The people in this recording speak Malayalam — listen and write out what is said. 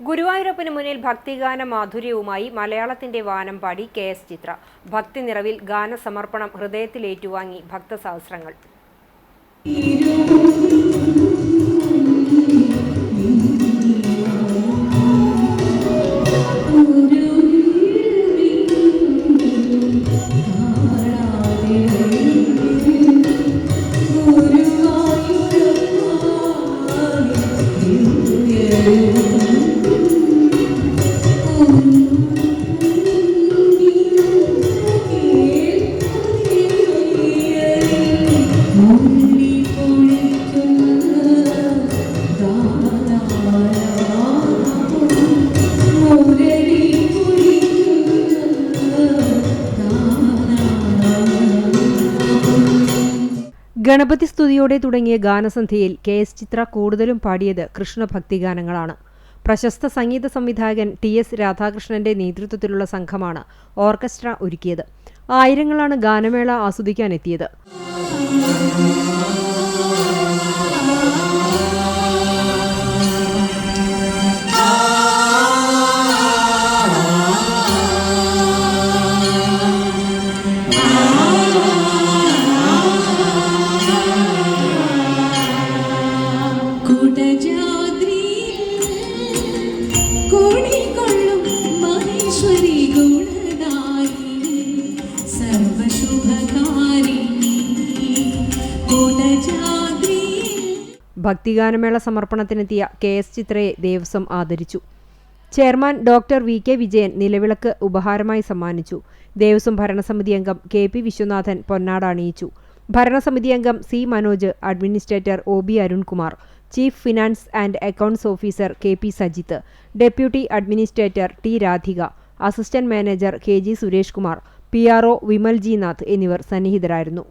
ഗുരുവായൂരപ്പന് മുന്നിൽ ഭക്തിഗാന മാധുര്യവുമായി മലയാളത്തിന്റെ വാനമ്പാടി കെ.എസ്. ചിത്ര. ഭക്തി നിറവിൽ ഗാനസമർപ്പണം ഹൃദയത്തിലേറ്റുവാങ്ങി ഭക്തസഹസ്രങ്ങൾ. ഗണപതി സ്തുതിയോടെ തുടങ്ങിയ ഗാനസന്ധ്യയിൽ കെ.എസ്. ചിത്ര കൂടുതലും പാടിയത് കൃഷ്ണഭക്തിഗാനങ്ങളാണ്. പ്രശസ്ത സംഗീത സംവിധായകൻ ടി.എസ്. രാധാകൃഷ്ണന്റെ നേതൃത്വത്തിലുള്ള സംഘമാണ് ഓർക്കസ്ട്ര ഒരുക്കിയത്. ആയിരങ്ങളാണ് ഗാനമേള ആസ്വദിക്കാനെത്തിയത്. ഭക്തിഗാനമേള സമർപ്പണത്തിനെത്തിയ കെ.എസ്. ചിത്രയെ ദേവസ്വം ആദരിച്ചു. Chairman doctor VK. വിജയൻ നിലവിളക്ക് ഉപഹാരമായി സമ്മാനിച്ചു. ദേവസ്വം ഭരണസമിതി അംഗം കെ.പി. വിശ്വനാഥൻ പൊന്നാട അണിയിച്ചു. ഭരണസമിതി അംഗം C. Manoj, administrator O B. Arunkumar, chief finance and accounts officer K P. Sajith, deputy administrator T. Radhika, assistant manager K G. Suresh Kumar, PRO. Vimal G Nath എന്നിവർ സന്നിഹിതരായിരുന്നു.